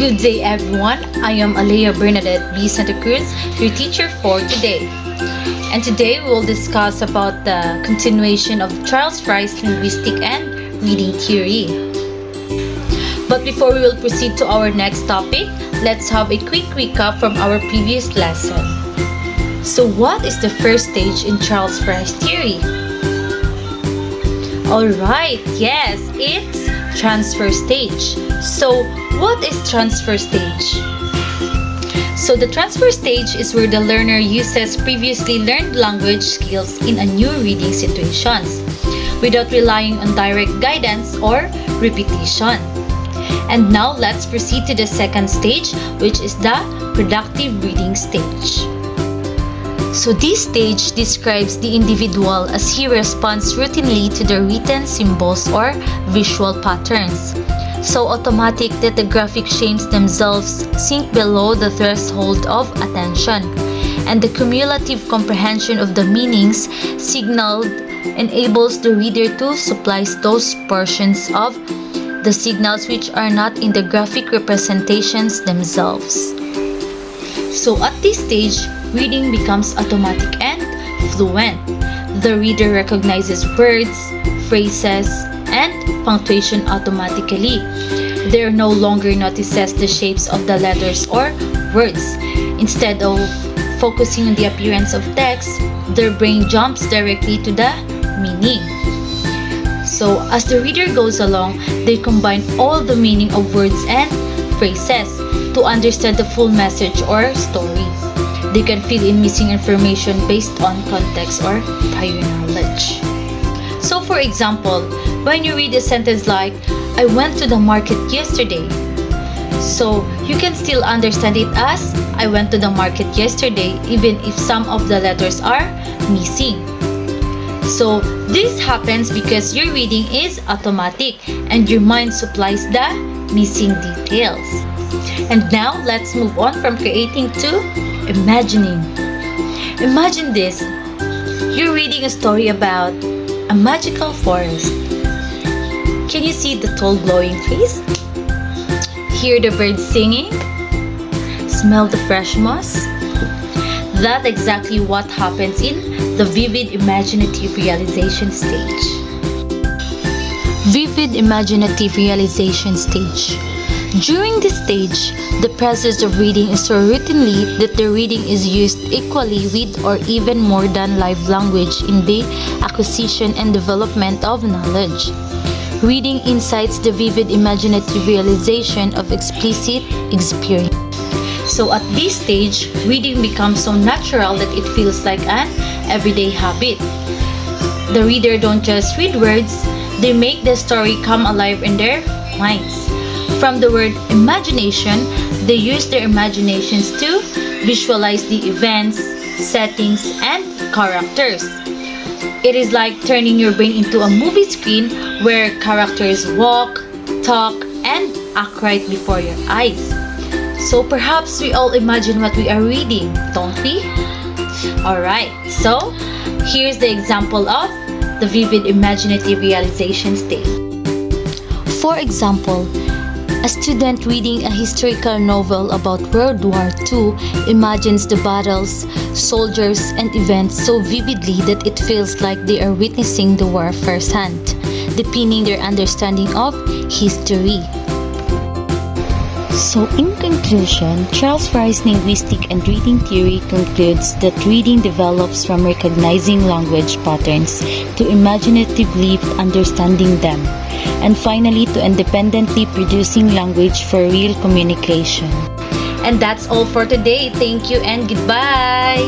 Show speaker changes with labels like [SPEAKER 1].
[SPEAKER 1] Good day everyone, I am Alea Bernadette B. Santa Cruz, your teacher for today. And today we will discuss about the continuation of Charles Fry's linguistic and reading theory. But before we will proceed to our next topic, let's have a quick recap from our previous lesson. So what is the first stage in Charles Fry's theory? Alright, yes, it's transfer stage. So what is transfer stage? So the transfer stage is where the learner uses previously learned language skills in a new reading situations without relying on direct guidance or repetition. And now let's proceed to the second stage, which is the productive reading stage. So this stage describes the individual as he responds routinely to the written symbols or visual patterns, so automatic that the graphic shapes themselves sink below the threshold of attention, and the cumulative comprehension of the meanings signaled enables the reader to supply those portions of the signals which are not in the graphic representations themselves. So at this stage, reading becomes automatic and fluent. The reader recognizes words, phrases, and punctuation automatically. There no longer notices the shapes of the letters or words. Instead of focusing on the appearance of text, their brain jumps directly to the meaning. So as the reader goes along, they combine all the meaning of words and phrases to understand the full message or story. They can fill in missing information based on context or prior knowledge. So for example, when you read a sentence like, I went to the market yesterday. So you can still understand it as, I went to the market yesterday, even if some of the letters are missing. So this happens because your reading is automatic and your mind supplies the missing details. And now let's move on from creating to imagining. Imagine this. You're reading a story about a magical forest. Can you see the tall glowing trees? Hear the birds singing? Smell the fresh moss? That's exactly what happens in the vivid imaginative realization stage. Vivid imaginative realization stage. During this stage, the process of reading is so routinely that the reading is used equally with or even more than live language in the acquisition and development of knowledge. Reading incites the vivid imaginative realization of explicit experience. So at this stage, reading becomes so natural that it feels like an everyday habit. The reader don't just read words, they make the story come alive in their minds. From the word imagination, they use their imaginations to visualize the events, settings, and characters. It is like turning your brain into a movie screen where characters walk, talk, and act right before your eyes. So perhaps we all imagine what we are reading, don't we? Alright, so here's the example of the vivid imaginative realization stage. For example, a student reading a historical novel about World War II imagines the battles, soldiers, and events so vividly that it feels like they are witnessing the war firsthand, deepening their understanding of history. So in conclusion, Charles Fry's linguistic and reading theory concludes that reading develops from recognizing language patterns to imaginatively understanding them, and finally to independently producing language for real communication. And that's all for today. Thank you and goodbye!